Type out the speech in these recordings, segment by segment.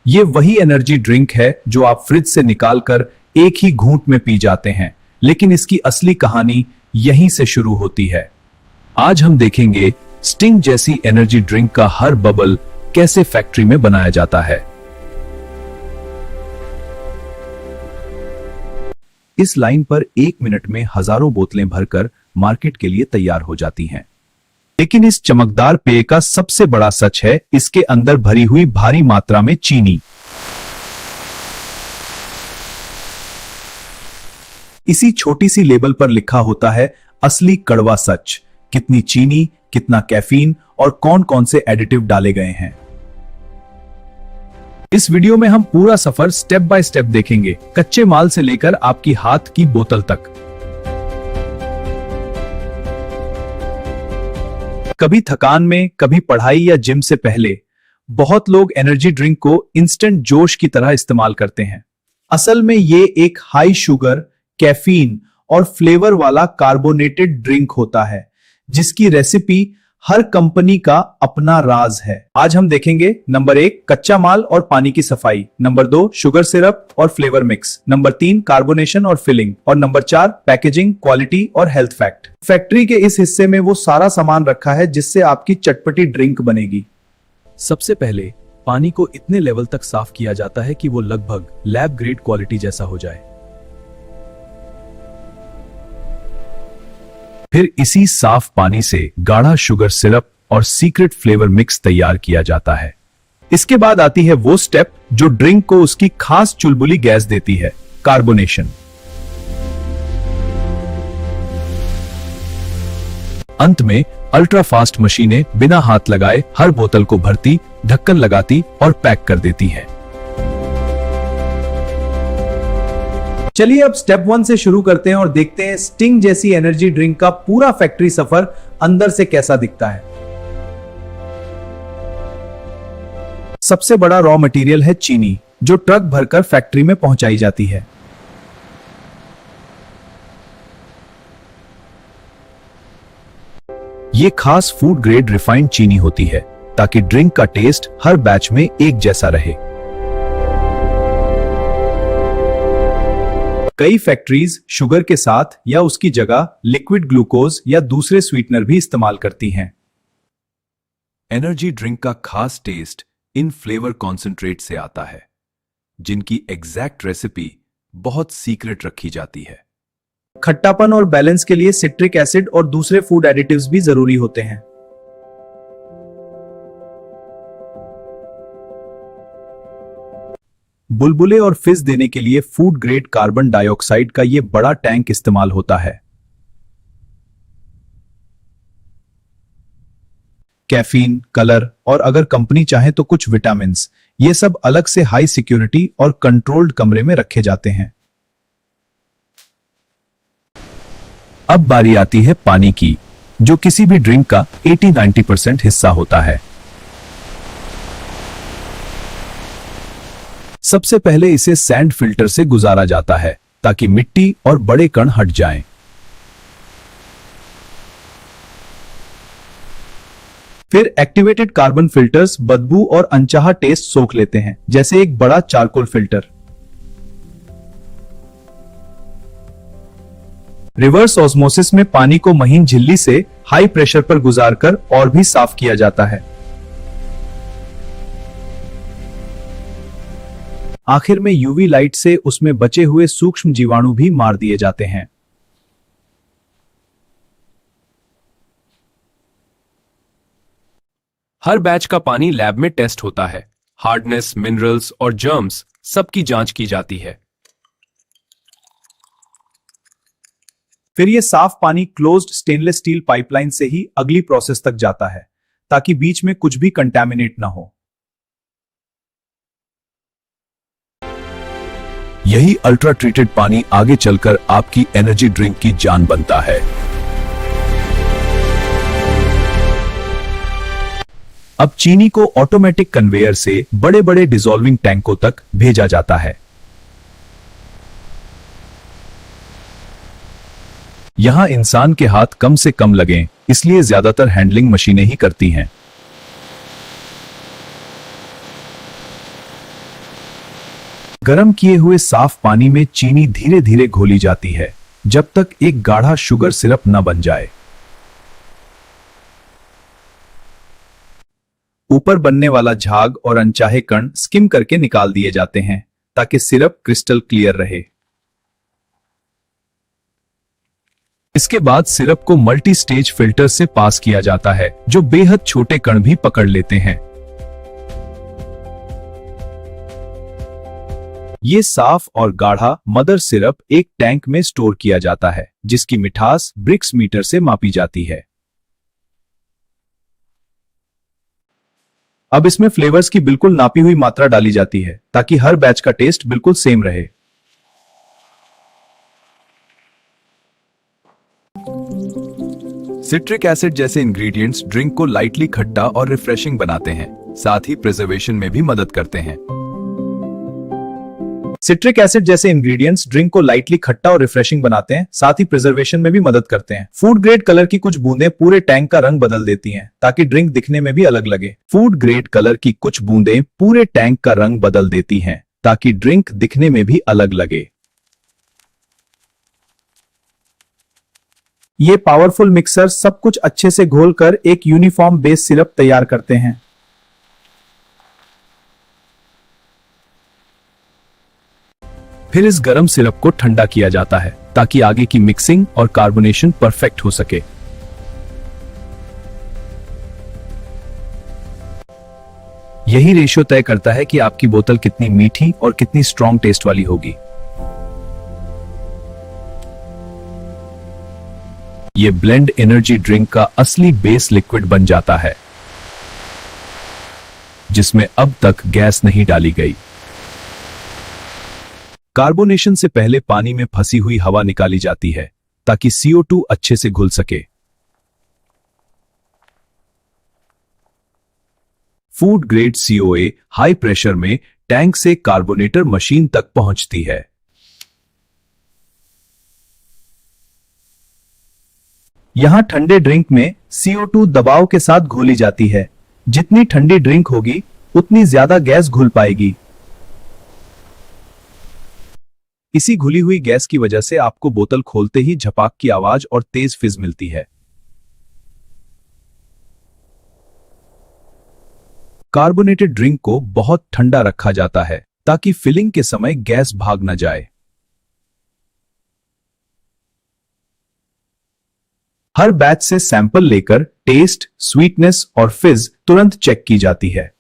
ये वही energy drink है जो आप फ्रिज से निकालकर एक ही घूंट में पी जाते हैं, लेकिन इसकी असली कहानी यहीं से शुरू होती है। आज हम देखेंगे स्टिंग जैसी एनर्जी ड्रिंक का हर बबल कैसे फैक्ट्री में बनाया जाता है। इस लाइन पर 1 मिनट में हजारों बोतलें भरकर मार्केट के लिए तैयार हो जाती हैं। लेकिन इस चमकदार पेय का सबसे बड़ा सच है इसके अंदर भरी हुई भारी मात्रा में चीनी। इसी छोटी सी लेबल पर लिखा होता है असली कड़वा सच, कितनी चीनी, कितना कैफीन और कौन कौन से एडिटिव डाले गए हैं। इस वीडियो में हम पूरा सफर स्टेप बाय स्टेप देखेंगे, कच्चे माल से लेकर आपकी हाथ की बोतल तक। कभी थकान में, कभी पढ़ाई या जिम से पहले बहुत लोग एनर्जी ड्रिंक को इंस्टेंट जोश की तरह इस्तेमाल करते हैं। असल में ये एक हाई शुगर, कैफीन और फ्लेवर वाला कार्बोनेटेड ड्रिंक होता है, जिसकी रेसिपी हर कंपनी का अपना राज है। आज हम देखेंगे नंबर 1 कच्चा माल और पानी की सफाई, नंबर 2 शुगर सिरप और फ्लेवर मिक्स, नंबर 3 कार्बोनेशन और फिलिंग और नंबर 4 पैकेजिंग, क्वालिटी और हेल्थ फैक्ट। फैक्ट्री के इस हिस्से में वो सारा सामान रखा है जिससे आपकी चटपटी ड्रिंक बनेगी। सबसे पहले पानी को इतने लेवल तक साफ किया जाता है कि वो लगभग लैब ग्रेड क्वालिटी जैसा हो जाए। फिर इसी साफ पानी से गाढ़ा शुगर सिरप और सीक्रेट फ्लेवर मिक्स तैयार किया जाता है। इसके बाद आती है वो स्टेप जो ड्रिंक को उसकी खास चुलबुली गैस देती है, कार्बोनेशन। अंत में अल्ट्रा फास्ट मशीनें बिना हाथ लगाए हर बोतल को भरती, ढक्कन लगाती और पैक कर देती हैं। चलिए अब स्टेप 1 से शुरू करते हैं और देखते हैं स्टिंग जैसी एनर्जी ड्रिंक का पूरा फैक्ट्री सफर अंदर से कैसा दिखता है। सबसे बड़ा रॉ मटेरियल है चीनी, जो ट्रक भरकर फैक्ट्री में पहुंचाई जाती है। यह खास फूड ग्रेड रिफाइंड चीनी होती है ताकि ड्रिंक का टेस्ट हर बैच में एक जैसा रहे। कई फैक्ट्रीज शुगर के साथ या उसकी जगह लिक्विड ग्लूकोज या दूसरे स्वीटनर भी इस्तेमाल करती हैं। एनर्जी ड्रिंक का खास टेस्ट इन फ्लेवर कॉन्सेंट्रेट से आता है, जिनकी एग्जैक्ट रेसिपी बहुत सीक्रेट रखी जाती है। खट्टापन और बैलेंस के लिए सिट्रिक एसिड और दूसरे फूड एडिटिव्स भी जरूरी होते हैं। बुलबुले और फिज देने के लिए फूड ग्रेड कार्बन डाइऑक्साइड का यह बड़ा टैंक इस्तेमाल होता है। कैफीन, कलर और अगर कंपनी चाहे तो कुछ विटामिन्स, ये सब अलग से हाई सिक्योरिटी और कंट्रोल्ड कमरे में रखे जाते हैं। अब बारी आती है पानी की, जो किसी भी ड्रिंक का 80-90% हिस्सा होता है। सबसे पहले इसे सैंड फिल्टर से गुजारा जाता है ताकि मिट्टी और बड़े कण हट जाएं। फिर एक्टिवेटेड कार्बन फिल्टर्स बदबू और अनचाहा टेस्ट सोख लेते हैं, जैसे एक बड़ा चारकोल फिल्टर। रिवर्स ऑस्मोसिस में पानी को महीन झिल्ली से हाई प्रेशर पर गुजारकर और भी साफ किया जाता है। आखिर में यूवी लाइट से उसमें बचे हुए सूक्ष्म जीवाणु भी मार दिए जाते हैं। हर बैच का पानी लैब में टेस्ट होता है। हार्डनेस, मिनरल्स और जर्म्स सबकी जांच की जाती है। फिर यह साफ पानी क्लोज्ड स्टेनलेस स्टील पाइपलाइन से ही अगली प्रोसेस तक जाता है, ताकि बीच में कुछ भी कंटैमिनेट ना हो। यही अल्ट्रा ट्रीटेड पानी आगे चलकर आपकी एनर्जी ड्रिंक की जान बनता है। अब चीनी को ऑटोमेटिक कन्वेयर से बड़े बड़े डिसॉल्विंग टैंकों तक भेजा जाता है। यहां इंसान के हाथ कम से कम लगें, इसलिए ज्यादातर हैंडलिंग मशीनें ही करती हैं। गर्म किए हुए साफ पानी में चीनी धीरे धीरे घोली जाती है जब तक एक गाढ़ा शुगर सिरप न बन जाए। ऊपर बनने वाला झाग और अनचाहे कण स्किम करके निकाल दिए जाते हैं ताकि सिरप क्रिस्टल क्लियर रहे। इसके बाद सिरप को मल्टी स्टेज फिल्टर से पास किया जाता है जो बेहद छोटे कण भी पकड़ लेते हैं। ये साफ और गाढ़ा मदर सिरप एक टैंक में स्टोर किया जाता है जिसकी मिठास ब्रिक्स मीटर से मापी जाती है। अब इसमें फ्लेवर्स की बिल्कुल नापी हुई मात्रा डाली जाती है ताकि हर बैच का टेस्ट बिल्कुल सेम रहे। सिट्रिक एसिड जैसे इंग्रेडिएंट्स ड्रिंक को लाइटली खट्टा और रिफ्रेशिंग बनाते हैं, साथ ही प्रिजर्वेशन में भी मदद करते हैं। सिट्रिक एसिड जैसे इंग्रेडिएंट्स ड्रिंक को लाइटली खट्टा और रिफ्रेशिंग बनाते हैं, साथ ही प्रिजर्वेशन में भी मदद करते हैं। फूड ग्रेड कलर की कुछ बूंदें पूरे टैंक का रंग बदल देती हैं ताकि ड्रिंक दिखने में भी अलग लगे। फूड ग्रेड कलर की कुछ बूंदें पूरे टैंक का रंग बदल देती हैं ताकि ड्रिंक दिखने में भी अलग लगे। ये पावरफुल मिक्सर सब कुछ अच्छे से घोलकर एक यूनिफॉर्म बेस सिरप तैयार करते हैं। फिर इस गरम सिरप को ठंडा किया जाता है ताकि आगे की मिक्सिंग और कार्बोनेशन परफेक्ट हो सके। यही रेशियो तय करता है कि आपकी बोतल कितनी मीठी और कितनी स्ट्रॉन्ग टेस्ट वाली होगी। ये ब्लेंड एनर्जी ड्रिंक का असली बेस लिक्विड बन जाता है जिसमें अब तक गैस नहीं डाली गई। कार्बोनेशन से पहले पानी में फंसी हुई हवा निकाली जाती है ताकि CO2 अच्छे से घुल सके। Food grade COA high pressure में टैंक से कार्बोनेटर मशीन तक पहुंचती है। यहां ठंडे ड्रिंक में CO2 दबाव के साथ घोली जाती है। जितनी ठंडी ड्रिंक होगी उतनी ज्यादा गैस घुल पाएगी। इसी घुली हुई गैस की वजह से आपको बोतल खोलते ही झपाक की आवाज और तेज फिज मिलती है। कार्बोनेटेड ड्रिंक को बहुत ठंडा रखा जाता है ताकि फिलिंग के समय गैस भाग न जाए। हर बैच से सैंपल लेकर टेस्ट, स्वीटनेस और फिज तुरंत चेक की जाती है।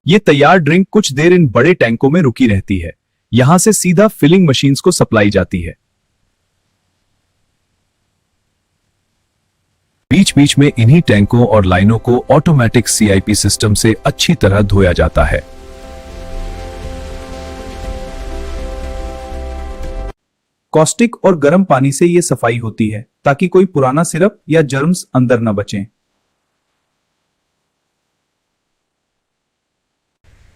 ये तैयार ड्रिंक कुछ देर इन बड़े टैंकों में रुकी रहती है। यहां से सीधा फिलिंग मशीन्स को सप्लाई जाती है। बीच बीच में इन्हीं टैंकों और लाइनों को ऑटोमेटिक CIP सिस्टम से अच्छी तरह धोया जाता है। कॉस्टिक और गर्म पानी से यह सफाई होती है ताकि कोई पुराना सिरप या जर्म्स अंदर न बचें।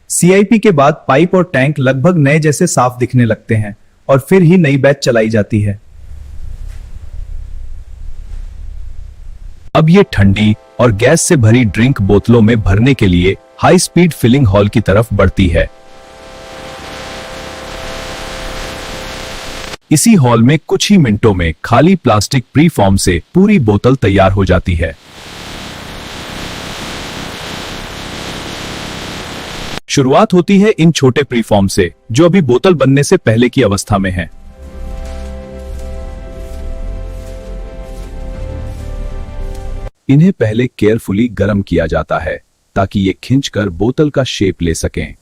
CIP के बाद पाइप और टैंक लगभग नए जैसे साफ दिखने लगते हैं और फिर ही नई बैच चलाई जाती है। अब ये ठंडी और गैस से भरी ड्रिंक बोतलों में भरने के लिए हाई स्पीड फिलिंग हॉल की तरफ बढ़ती है। इसी हॉल में कुछ ही मिनटों में खाली प्लास्टिक प्री फॉर्म से पूरी बोतल तैयार हो जाती है। शुरुआत होती है इन छोटे प्रीफॉर्म से जो अभी बोतल बनने से पहले की अवस्था में है। इन्हें पहले केयरफुली गर्म किया जाता है ताकि ये खींचकर बोतल का शेप ले सकें।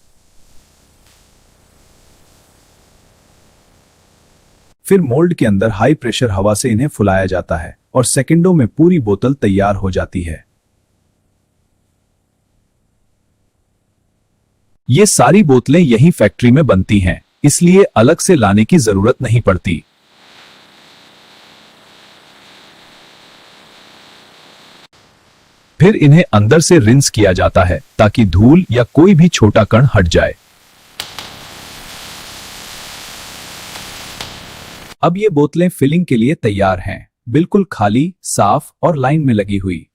फिर मोल्ड के अंदर हाई प्रेशर हवा से इन्हें फुलाया जाता है और सेकंडों में पूरी बोतल तैयार हो जाती है। ये सारी बोतलें यही फैक्ट्री में बनती हैं, इसलिए अलग से लाने की जरूरत नहीं पड़ती। फिर इन्हें अंदर से रिंस किया जाता है ताकि धूल या कोई भी छोटा कण हट जाए। अब ये बोतलें फिलिंग के लिए तैयार हैं, बिल्कुल खाली, साफ और लाइन में लगी हुई।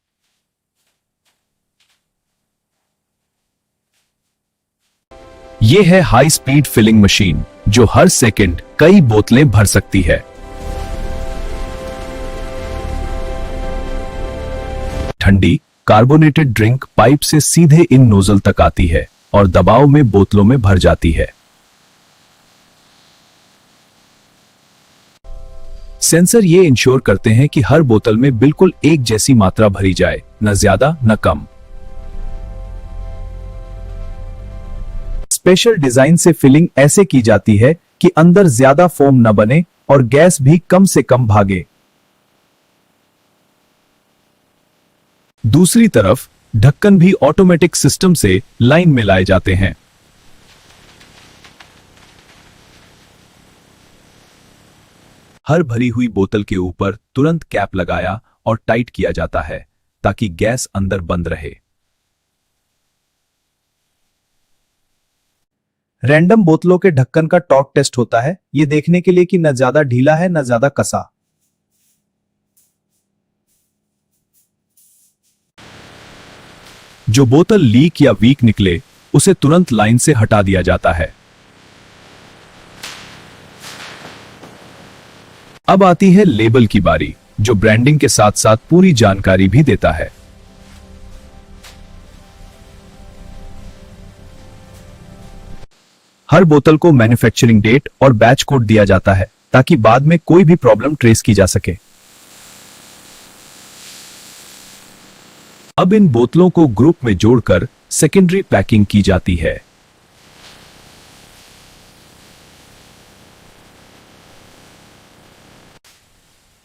ये है हाई स्पीड फिलिंग मशीन जो हर सेकंड कई बोतलें भर सकती है। ठंडी कार्बोनेटेड ड्रिंक पाइप से सीधे इन नोजल तक आती है और दबाव में बोतलों में भर जाती है। सेंसर ये इंश्योर करते हैं कि हर बोतल में बिल्कुल एक जैसी मात्रा भरी जाए, न ज्यादा न कम। स्पेशल डिजाइन से फिलिंग ऐसे की जाती है कि अंदर ज्यादा फोम न बने और गैस भी कम से कम भागे। दूसरी तरफ ढक्कन भी ऑटोमेटिक सिस्टम से लाइन में लाए जाते हैं। हर भरी हुई बोतल के ऊपर तुरंत कैप लगाया और टाइट किया जाता है ताकि गैस अंदर बंद रहे। रैंडम बोतलों के ढक्कन का टॉर्क टेस्ट होता है, यह देखने के लिए कि न ज्यादा ढीला है न ज्यादा कसा। जो बोतल लीक या वीक निकले उसे तुरंत लाइन से हटा दिया जाता है। अब आती है लेबल की बारी, जो ब्रांडिंग के साथ साथ पूरी जानकारी भी देता है। हर बोतल को मैन्युफैक्चरिंग डेट और बैच कोड दिया जाता है ताकि बाद में कोई भी प्रॉब्लम ट्रेस की जा सके। अब इन बोतलों को ग्रुप में जोड़कर सेकेंडरी पैकिंग की जाती है।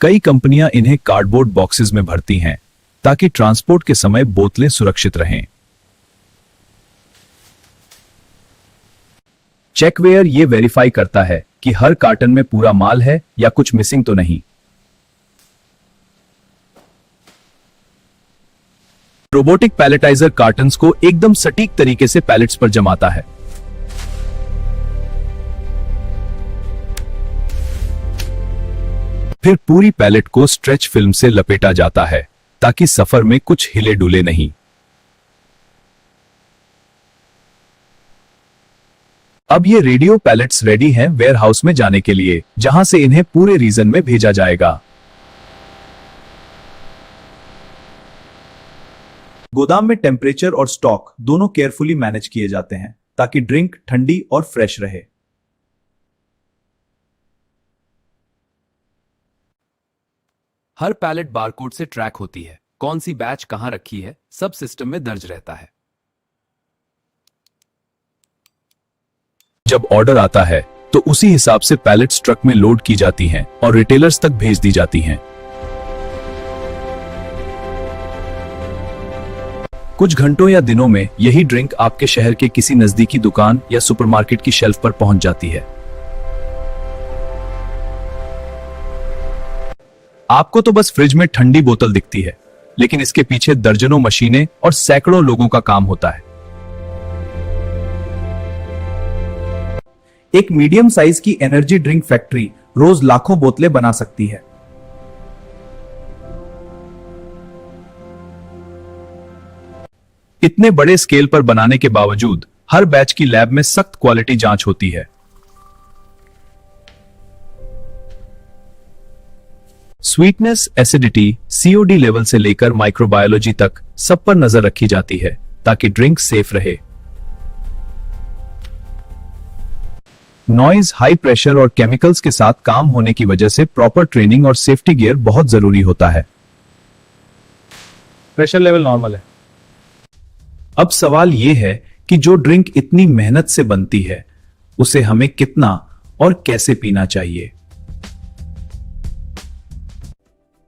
कई कंपनियां इन्हें कार्डबोर्ड बॉक्सेस में भरती हैं ताकि ट्रांसपोर्ट के समय बोतलें सुरक्षित रहें। चेकवेयर ये वेरीफाई करता है कि हर कार्टन में पूरा माल है या कुछ मिसिंग तो नहीं। रोबोटिक पैलेटाइजर कार्टन्स को एकदम सटीक तरीके से पैलेट्स पर जमाता है। फिर पूरी पैलेट को स्ट्रेच फिल्म से लपेटा जाता है ताकि सफर में कुछ हिले डुले नहीं। अब ये रेडियो पैलेट्स रेडी हैं वेयरहाउस में जाने के लिए, जहां से इन्हें पूरे रीजन में भेजा जाएगा। गोदाम में टेम्परेचर और स्टॉक दोनों केयरफुली मैनेज किए जाते हैं ताकि ड्रिंक ठंडी और फ्रेश रहे। हर पैलेट बारकोड से ट्रैक होती है, कौन सी बैच कहां रखी है, सब सिस्टम में दर्ज रहता है। जब ऑर्डर आता है तो उसी हिसाब से पैलेट्स ट्रक में लोड की जाती हैं और रिटेलर्स तक भेज दी जाती हैं। कुछ घंटों या दिनों में यही ड्रिंक आपके शहर के किसी नजदीकी दुकान या सुपरमार्केट की शेल्फ पर पहुंच जाती है। आपको तो बस फ्रिज में ठंडी बोतल दिखती है, लेकिन इसके पीछे दर्जनों मशीनें और सैकड़ों लोगों का काम होता है। एक मीडियम साइज की एनर्जी ड्रिंक फैक्ट्री रोज लाखों बोतलें बना सकती है। इतने बड़े स्केल पर बनाने के बावजूद हर बैच की लैब में सख्त क्वालिटी जांच होती है। स्वीटनेस, एसिडिटी, सीओडी लेवल से लेकर माइक्रोबायोलॉजी तक सब पर नजर रखी जाती है ताकि ड्रिंक सेफ रहे। नॉइज, हाई प्रेशर और केमिकल्स के साथ काम होने की वजह से प्रॉपर ट्रेनिंग और सेफ्टी गियर बहुत जरूरी होता है। प्रेशर लेवल नॉर्मल है। अब सवाल यह है कि जो ड्रिंक इतनी मेहनत से बनती है उसे हमें कितना और कैसे पीना चाहिए।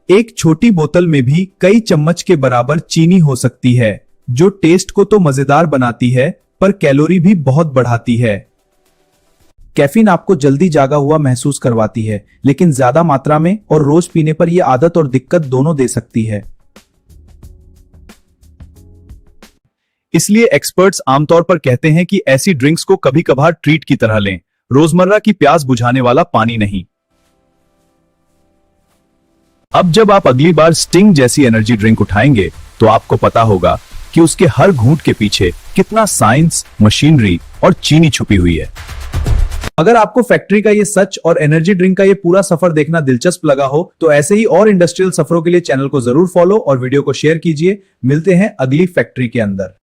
एक छोटी बोतल में भी कई चम्मच के बराबर चीनी हो सकती है, जो टेस्ट को तो मजेदार बनाती है पर कैलोरी भी बहुत बढ़ाती है। कैफीन आपको जल्दी जागा हुआ महसूस करवाती है, लेकिन ज्यादा मात्रा में और रोज पीने पर यह आदत और दिक्कत दोनों दे सकती है। इसलिए एक्सपर्ट्स आमतौर पर कहते हैं कि ऐसी ड्रिंक्स को कभी कभार ट्रीट की तरह लें, रोजमर्रा की प्यास बुझाने वाला पानी नहीं। अब जब आप अगली बार स्टिंग जैसी एनर्जी ड्रिंक उठाएंगे तो आपको पता होगा कि उसके हर घूंट के पीछे कितना साइंस, मशीनरी और चीनी छुपी हुई है। अगर आपको फैक्ट्री का ये सच और एनर्जी ड्रिंक का ये पूरा सफर देखना दिलचस्प लगा हो तो ऐसे ही और इंडस्ट्रियल सफरों के लिए चैनल को जरूर फॉलो और वीडियो को शेयर कीजिए। मिलते हैं अगली फैक्ट्री के अंदर।